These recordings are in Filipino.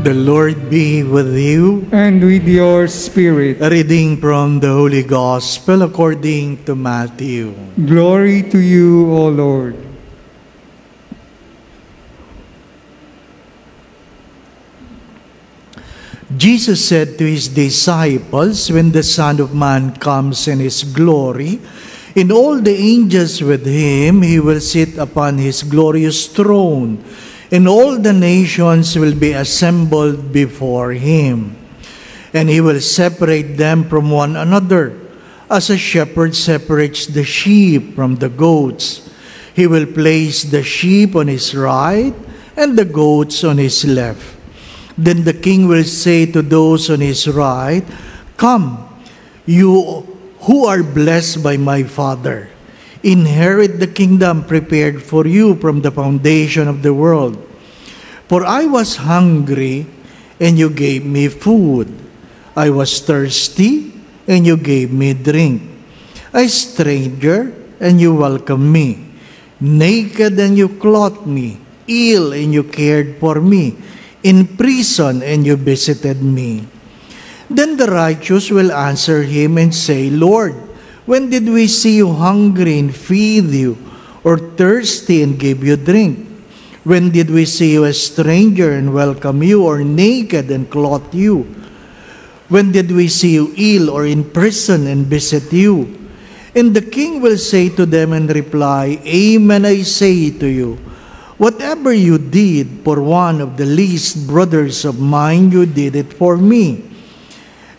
The Lord be with you. And with your spirit. A reading from the Holy Gospel according to Matthew. Glory to you, O Lord. Jesus said to his disciples, when the Son of Man comes in his glory, and all the angels with him, he will sit upon his glorious throne, and all the nations will be assembled before him. And he will separate them from one another, as a shepherd separates the sheep from the goats. He will place the sheep on his right, and the goats on his left. Then the king will say to those on his right, "Come, you who are blessed by my Father, inherit the kingdom prepared for you from the foundation of the world. For I was hungry, and you gave me food. I was thirsty, and you gave me drink. A stranger, and you welcomed me. Naked, and you clothed me. Ill, and you cared for me. In prison, and you visited me." Then the righteous will answer him and say, "Lord, when did we see you hungry and feed you, or thirsty and give you drink? When did we see you a stranger and welcome you, or naked and clothe you? When did we see you ill or in prison and visit you?" And the king will say to them in reply, "Amen, I say to you, whatever you did for one of the least brothers of mine, you did it for me."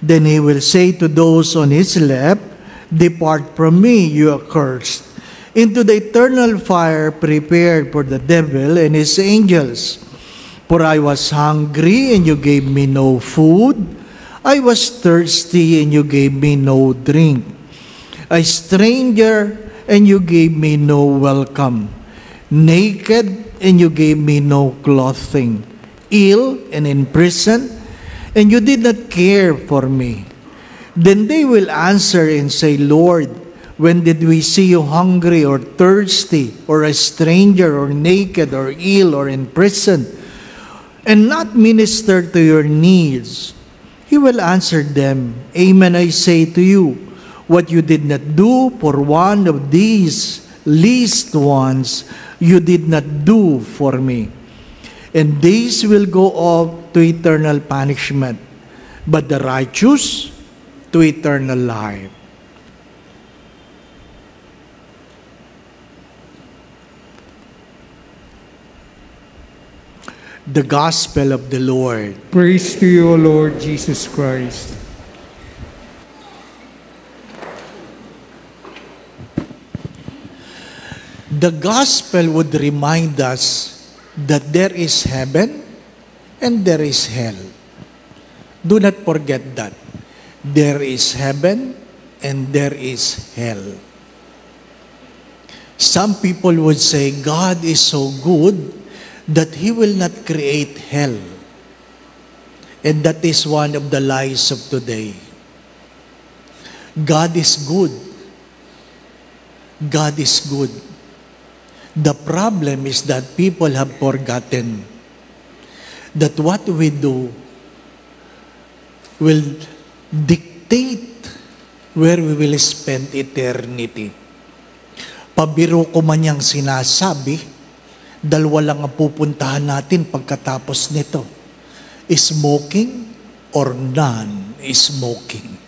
Then he will say to those on his left, "Depart from me, you accursed, into the eternal fire prepared for the devil and his angels. For I was hungry, and you gave me no food. I was thirsty, and you gave me no drink. A stranger, and you gave me no welcome. Naked, and you gave me no clothing. Ill and in prison, and you did not care for me." Then they will answer and say, "Lord, when did we see you hungry or thirsty, or a stranger, or naked, or ill, or in prison, and not minister to your needs?" He will answer them, "Amen, I say to you, what you did not do for one of these least ones, you did not do for me." And these will go off to eternal punishment, but the righteous to eternal life. The Gospel of the Lord. Praise to you, O Lord Jesus Christ. The Gospel would remind us that there is heaven and there is hell. Do not forget that. There is heaven and there is hell. Some people would say God is so good that He will not create hell. And that is one of the lies of today. God is good. God is good. The problem is that people have forgotten that what we do will dictate where we will spend eternity. Pabiro ko man yang sinasabi, dalawa lang ang pupuntahan natin pagkatapos nito. Smoking or non-smoking.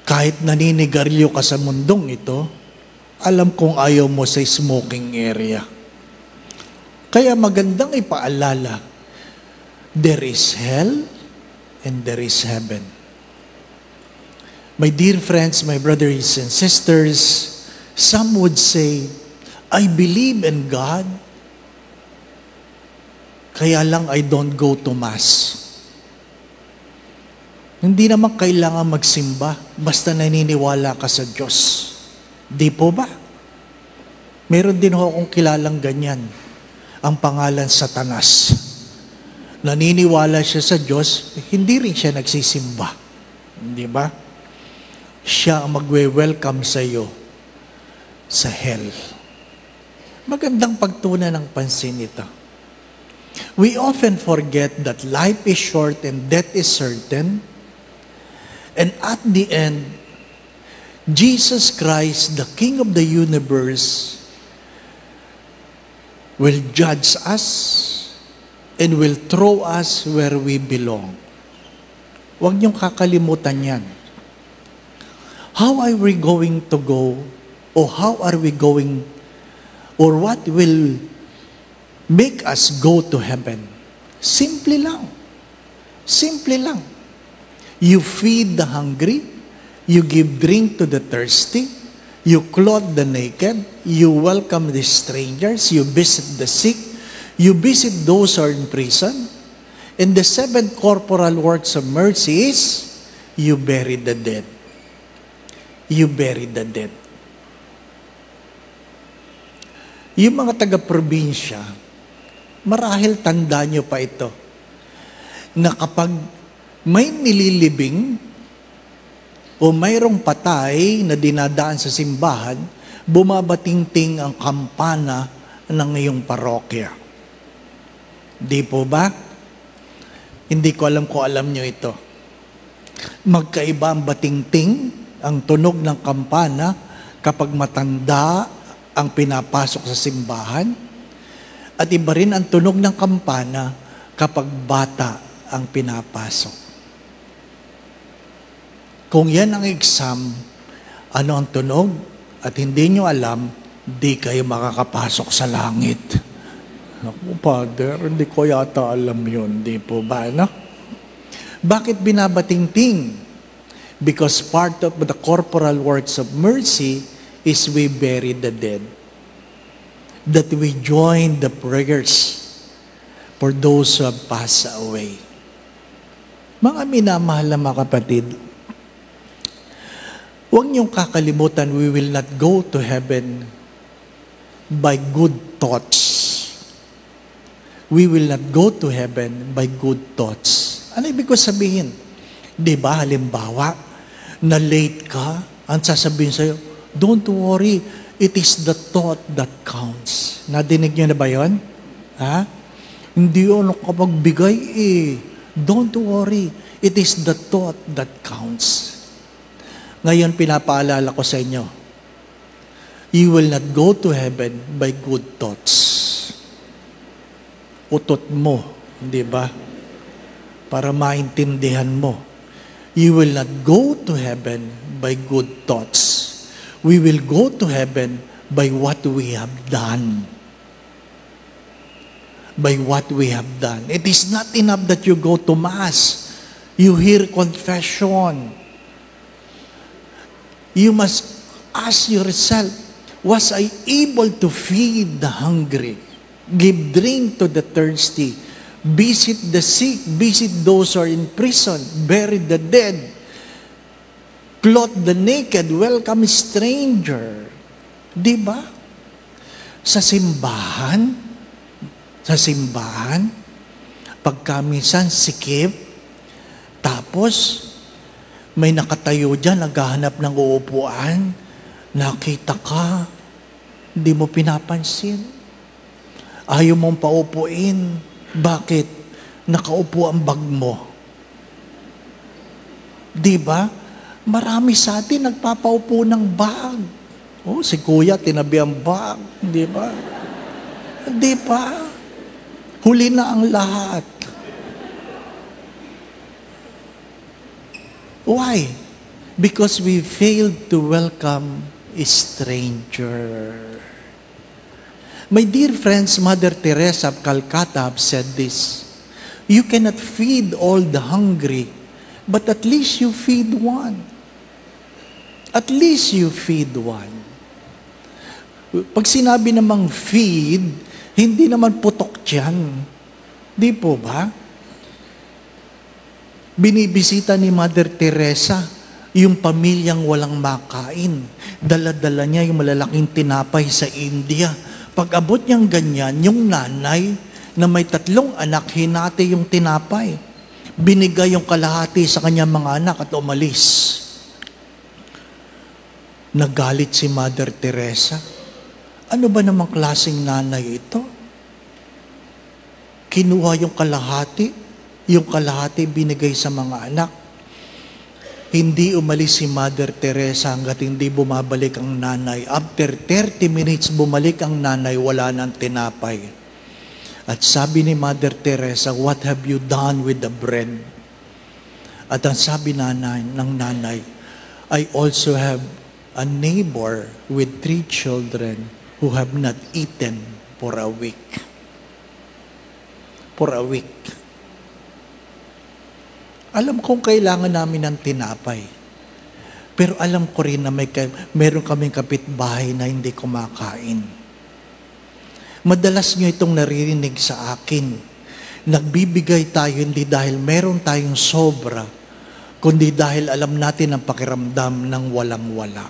Kahit naninigarilyo ka sa mundong ito, alam kong ayaw mo sa smoking area. Kaya magandang ipaalala, there is hell and there is heaven. My dear friends, my brothers and sisters, some would say, I believe in God, kaya lang I don't go to Mass. Hindi naman kailangan magsimba, basta naniniwala ka sa Diyos. Di po ba? Meron din ho akong kilalang ganyan. Ang pangalan Satanas. Naniniwala siya sa Diyos, hindi rin siya nagsisimba. Di ba? Siya ang magwe-welcome sa iyo sa hell. Magandang pagtunan ng pansin ito. We often forget that life is short and death is certain. And at the end, Jesus Christ, the King of the universe, will judge us and will throw us where we belong. Huwag niyong kakalimutan yan. How are we going to go? Or how are we going? Or what will make us go to heaven? Simple lang. Simple lang. You feed the hungry. You give drink to the thirsty. You clothe the naked. You welcome the strangers. You visit the sick. You visit those who are in prison. And the seventh corporal works of mercy is, you bury the dead. You bury the dead. Yung mga taga-probinsya, marahil tanda nyo pa ito, na kapag may nililibing o mayroong patay na dinadaan sa simbahan, bumabatingting ang kampana ng iyong parokya. Di po ba? Hindi ko alam kung alam nyo ito. Magkaiba ang batingting, ang tunog ng kampana kapag matanda ang pinapasok sa simbahan, at iba rin ang tunog ng kampana kapag bata ang pinapasok. Kung yan ang exam, ano ang tunog, at hindi nyo alam, di kayo makakapasok sa langit. Ako, Father, hindi ko yata alam yun. Di po ba, no? Bakit binabatingting? Because part of the corporal works of mercy is we bury the dead. That we join the prayers for those who have passed away. Mga minamahal na mga kapatid, huwag niyong kakalimutan, we will not go to heaven by good thoughts. We will not go to heaven by good thoughts. Ano ibig ko sabihin? Di ba, halimbawa, na late ka, ang sasabihin sa'yo, don't worry, it is the thought that counts. Nadinig niyo na ba yun? Ha? Hindi yun nakapagbigay eh. Don't worry, it is the thought that counts. Ngayon, pinapaalala ko sa inyo, you will not go to heaven by good thoughts. Utot mo, di ba? Para maintindihan mo. You will not go to heaven by good thoughts. We will go to heaven by what we have done. By what we have done. It is not enough that you go to Mass. You hear confession. You must ask yourself, was I able to feed the hungry? Give drink to the thirsty? Visit the sick, visit those who are in prison, bury the dead, clothe the naked, welcome stranger. Di ba? Sa simbahan, pagka minsan sikip, tapos may nakatayo dyan, naghahanap ng uupuan, nakita ka, hindi mo pinapansin. Ayaw mong paupuin. Bakit? Nakaupo ang bag mo. Di ba? Marami sa atin nagpapaupo ng bag. Oh, si Kuya tinabi ang bag. Di ba? Di ba? Huli na ang lahat. Why? Because we failed to welcome a stranger. My dear friends, Mother Teresa of Calcutta have said this, you cannot feed all the hungry, but at least you feed one. At least you feed one. Pag sinabi namang feed, hindi naman putok yan. Di po ba? Binibisita ni Mother Teresa yung pamilyang walang makain. Dala-dala niya yung malalaking tinapay sa India. Pag abot niyang ganyan, yung nanay na may 3 anak, hinati yung tinapay. Binigay yung kalahati sa kanyang mga anak at umalis. Nagalit si Mother Teresa. Ano ba namang klaseng nanay ito? Kinuha yung kalahati binigay sa mga anak. Hindi umalis si Mother Teresa hanggat hindi bumabalik ang nanay. After 30 minutes, bumalik ang nanay, wala nang tinapay. At sabi ni Mother Teresa, "What have you done with the bread?" At ang sabi ng nanay, "I also have a neighbor with 3 children who have not eaten for a week." For a week. Alam kong kailangan namin ng tinapay. Pero alam ko rin na meron kaming kapitbahay na hindi kumakain. Madalas nyo itong naririnig sa akin. Nagbibigay tayo hindi dahil meron tayong sobra, kundi dahil alam natin ang pakiramdam ng walang-wala.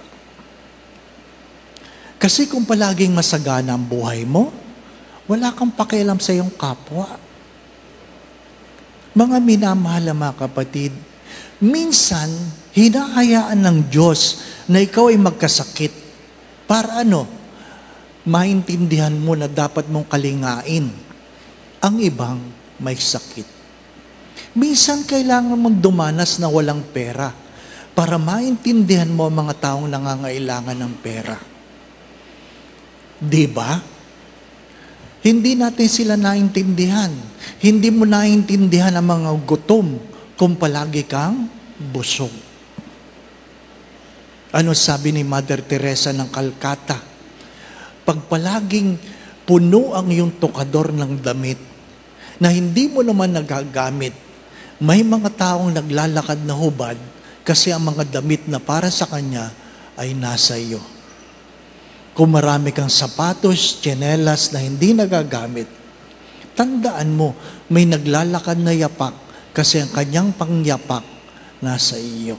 Kasi kung palaging masagana ang buhay mo, wala kang pakialam sa iyong kapwa. Mga minamahal mga kapatid, minsan, hinahayaan ng Diyos na ikaw ay magkasakit. Para maintindihan mo na dapat mong kalingain ang ibang may sakit. Minsan, kailangan mong dumanas na walang pera para maintindihan mo ang mga taong nangangailangan ng pera. Diba? Hindi natin sila naintindihan. Hindi mo naintindihan ang mga gutom kung palagi kang busog. Ano sabi ni Mother Teresa ng Calcutta? Pag palaging puno ang iyong tukador ng damit na hindi mo naman nagagamit, may mga taong naglalakad na hubad kasi ang mga damit na para sa kanya ay nasa iyo. Kung marami kang sapatos, tsinelas na hindi nagagamit, tandaan mo, may naglalakad na yapak kasi ang kanyang pangyapak nasa iyo.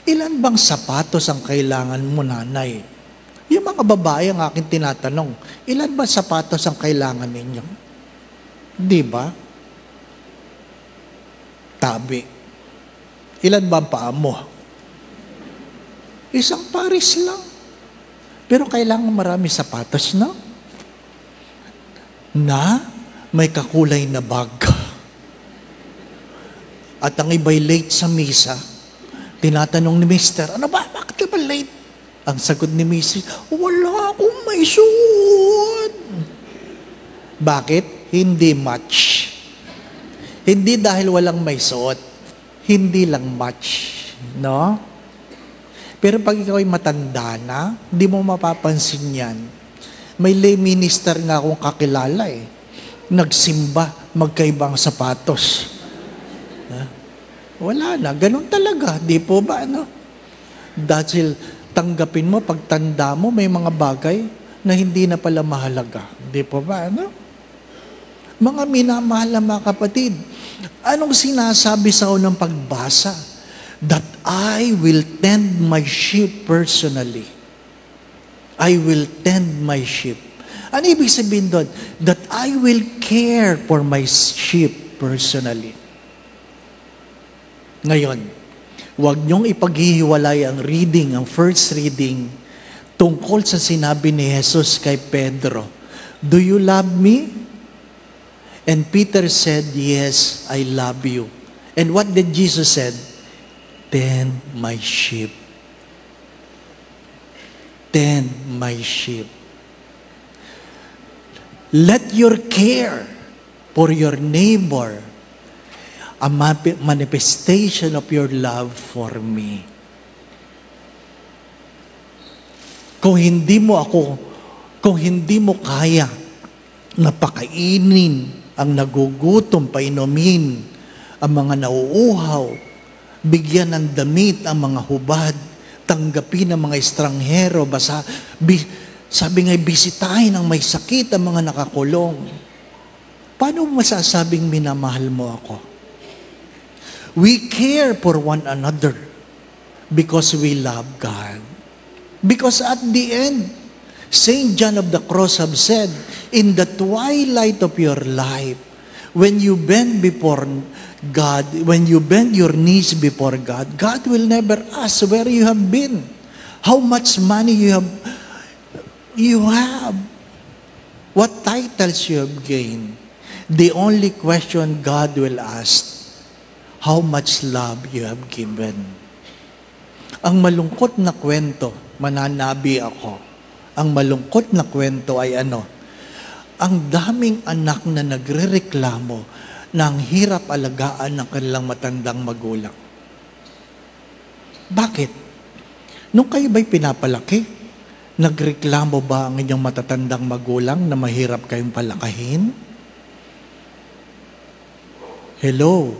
Ilan bang sapatos ang kailangan mo, nanay? Yung mga babae ang aking tinatanong, ilan ba sapatos ang kailangan ninyo? Di ba? Tabi. Ilan ba ang paa mo? Isang paris lang. Pero kailangan marami sapatos, no? Na may kakulay na bag. At ang iba'y late sa misa, tinatanong ni Mister, "Ano ba? Bakit ka ba late?" Ang sagot ni Mrs., "Wala akong may suot." Bakit? Hindi match. Hindi dahil walang may suot. Hindi lang match. No? Pero pag ikaw ay matanda na, hindi mo mapapansin yan. May lay minister nga akong kakilala Nagsimba, magkaibang sapatos. Wala na, ganun talaga. Di po ba, Dahil tanggapin mo, pagtanda mo, may mga bagay na hindi na pala mahalaga. Di po ba, Mga minamahal na mga kapatid, anong sinasabi sa unang pagbasa? That I will tend my sheep personally. I will tend my sheep. Ano ibig sabihin doon? That I will care for my sheep personally. Ngayon, huwag niyong ipaghihiwalay ang reading, ang first reading, tungkol sa sinabi ni Jesus kay Pedro, "Do you love me?" And Peter said, "Yes, I love you." And what did Jesus said? "Tend my sheep." Tend my sheep. Let your care for your neighbor a manifestation of your love for me. Kung hindi mo kaya na pakainin ang nagugutom, painumin ang mga nauuhaw, bigyan ng damit ang mga hubad, tanggapin ang mga estranghero, sabi nga'y bisitahin ang may sakit ang mga nakakulong. Paano mo masasabing minamahal mo ako? We care for one another because we love God. Because at the end, St. John of the Cross have said, in the twilight of your life, when you bend before God, when you bend your knees before God, God will never ask where you have been, how much money you have. what titles you have gained. The only question God will ask, how much love you have given. Ang malungkot na kwento, mananabi ako, ang malungkot na kwento ay ano? Ang daming anak na nagrereklamo na ang hirap alagaan ng kanilang matandang magulang. Bakit? Nung kayo ba'y pinapalaki, nagreklamo ba ang inyong matatandang magulang na mahirap kayong palakahin? Hello?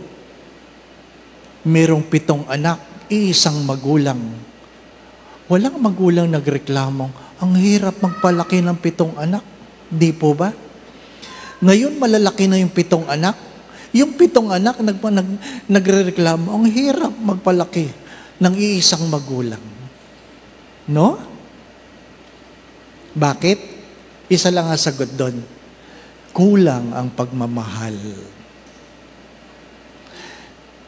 Merong 7 anak, isang magulang. Walang magulang nagreklamo, ang hirap magpalaki ng 7 anak. Di po ba? Ngayon malalaki na yung 7 anak. Yung 7 anak nagrereklamo, ang hirap magpalaki ng iisang magulang. No? Bakit? Isa lang ang sagot doon. Kulang ang pagmamahal.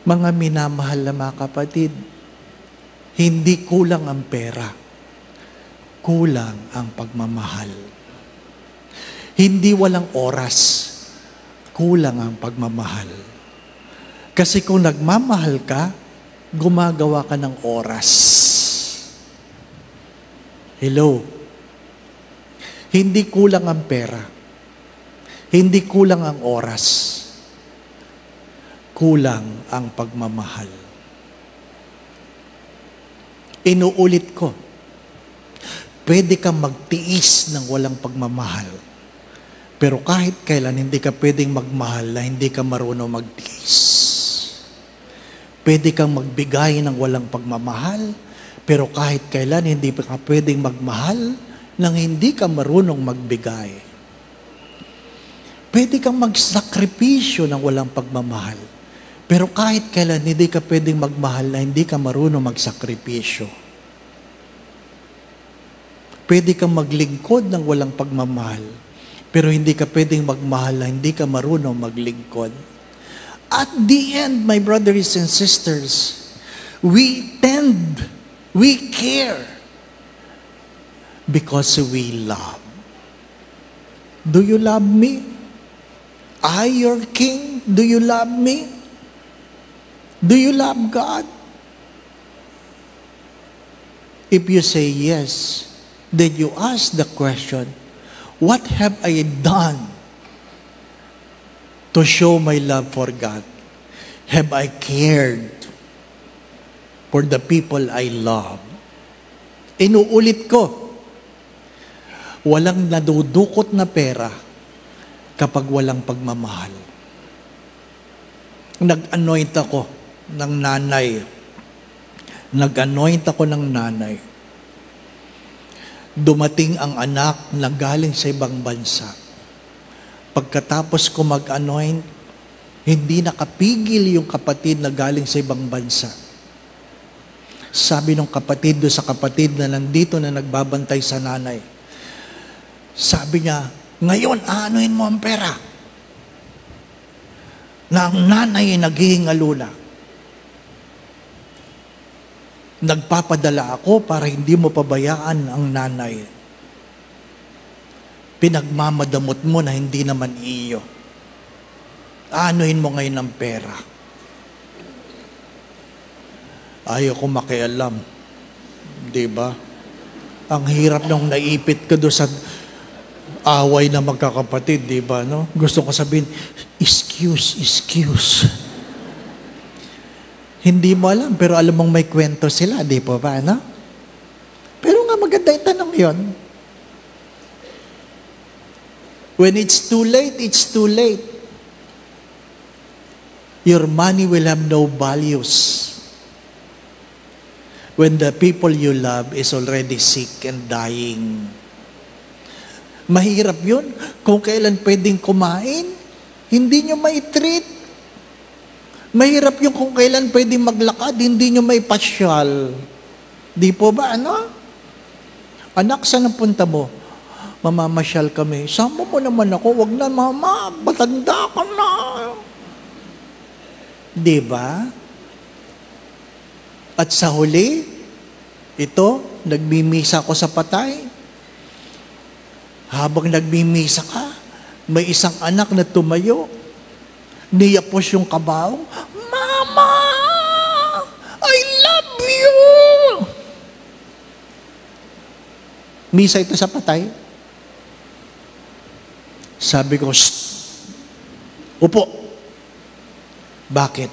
Mga minamahal na mga kapatid, hindi kulang ang pera. Kulang ang pagmamahal. Hindi walang oras. Kulang ang pagmamahal. Kasi kung nagmamahal ka, gumagawa ka ng oras. Hello? Hindi kulang ang pera. Hindi kulang ang oras. Kulang ang pagmamahal. Inuulit ko, pwede kang magtiis ng walang pagmamahal. Pero kahit kailan hindi ka pwedeng magmahal na hindi ka marunong magtiis. Pwede kang magbigay ng walang pagmamahal, pero kahit kailan hindi ka pwedeng magmahal nang hindi ka marunong magbigay. Pwede kang magsakripisyo ng walang pagmamahal, pero kahit kailan hindi ka pwedeng magmahal na hindi ka marunong magsakripisyo. Pwede kang maglingkod ng walang pagmamahal, pero hindi ka pwedeng magmahal na hindi ka marunong maglingkod. At the end, my brothers and sisters, we care because we love. Do you love me? I, your King, do you love me? Do you love God? If you say yes, then you ask the question, what have I done to show my love for God? Have I cared for the people I love? Inuulit ko, walang nadudukot na pera kapag walang pagmamahal. Nag-anoint ako ng nanay. Nag-anoint ako ng nanay. Dumating ang anak na galing sa ibang bansa. Pagkatapos ko mag-anoint, hindi nakapigil yung kapatid na galing sa ibang bansa. Sabi ng kapatid doon sa kapatid na nandito na nagbabantay sa nanay, sabi niya, ngayon aanuhin mo ang pera na ang nanay ay naghihingalo na. Nagpapadala ako para hindi mo pabayaan ang nanay. Pinagmamadamot mo na hindi naman iyo. Aanuhin mo ngayon ang pera. Ayaw ko makialam. Diba? Ang hirap nung naipit ka doon sa away na magkakapatid, diba? No? Gusto ko sabihin, excuse. Hindi mo alam, pero alam mong may kwento sila, di po ba, no? Pero nga maganda yung tanong yon. When it's too late, it's too late. Your money will have no values when the people you love is already sick and dying. Mahirap yun. Kung kailan pwedeng kumain, hindi nyo mai-treat. Mahirap yung kung kailan pwedeng maglakad, hindi nyo may pasyal. Di po ba, ano? Anak, saan ang punta mo? Mamamasyal kami. Sama mo naman ako, wag na mama, matanda ka na. Di ba? At sa huli, ito, nagmimisa ko sa patay. Habang nagmimisa ka, may isang anak na tumayo, niyapos yung kabaong, Mama! I love you! Misa ito sa patay. Sabi ko, shh! Upo! Bakit?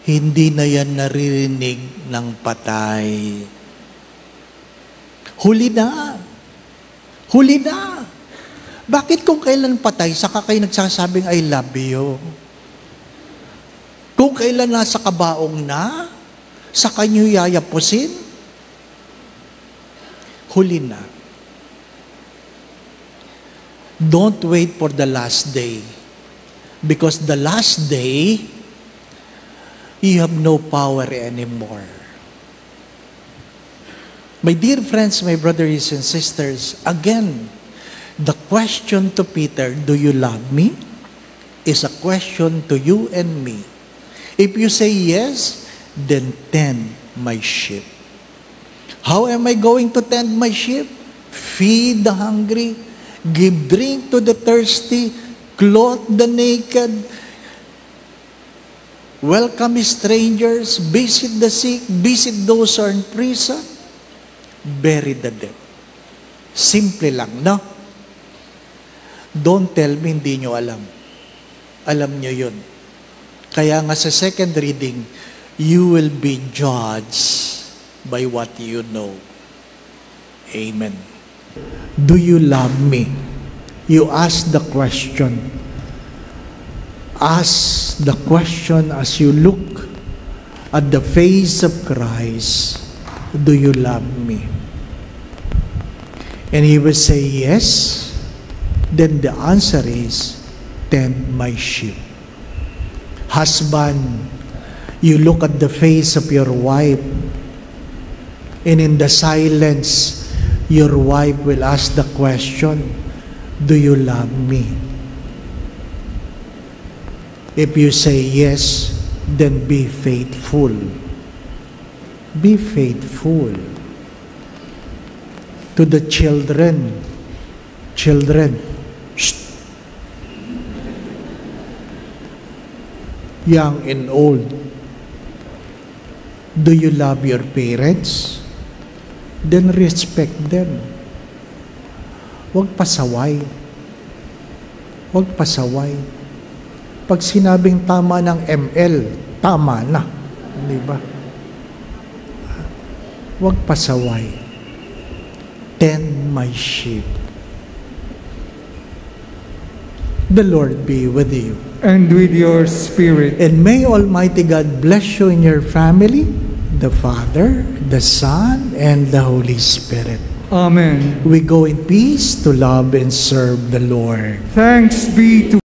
Hindi na yan naririnig ng patay. Huli na! Huli na! Bakit kung kailan patay, saka kayo nagsasabing I love you? Kung kailan nasa kabaong na, saka nyo yayapusin? Huli na. Don't wait for the last day. Because the last day, you have no power anymore. My dear friends, my brothers and sisters, again, the question to Peter, do you love me? Is a question to you and me. If you say yes, then tend my sheep. How am I going to tend my sheep? Feed the hungry, give drink to the thirsty, clothe the naked, welcome strangers, visit the sick, visit those who are in prison, bury the dead. Simple lang, no? Don't tell me hindi nyo alam. Alam nyo yun. Kaya nga sa second reading, you will be judged by what you know. Amen. Do you love me? You ask the question. Ask the question as you look at the face of Christ. Do you love me? And he will say yes. Then the answer is, tend my sheep. Husband, you look at the face of your wife, and in the silence, your wife will ask the question, do you love me? If you say yes, then be faithful. Be faithful. To the children, shh. Young and old, do you love your parents? Then respect them. Huwag pasaway. Huwag pasaway. Pag sinabing tama ng ML, tama na. Di ba? Huwag pasaway. Tend my sheep. The Lord be with you. And with your spirit. And may Almighty God bless you in your family, the Father, the Son, and the Holy Spirit. Amen. We go in peace to love and serve the Lord. Thanks be to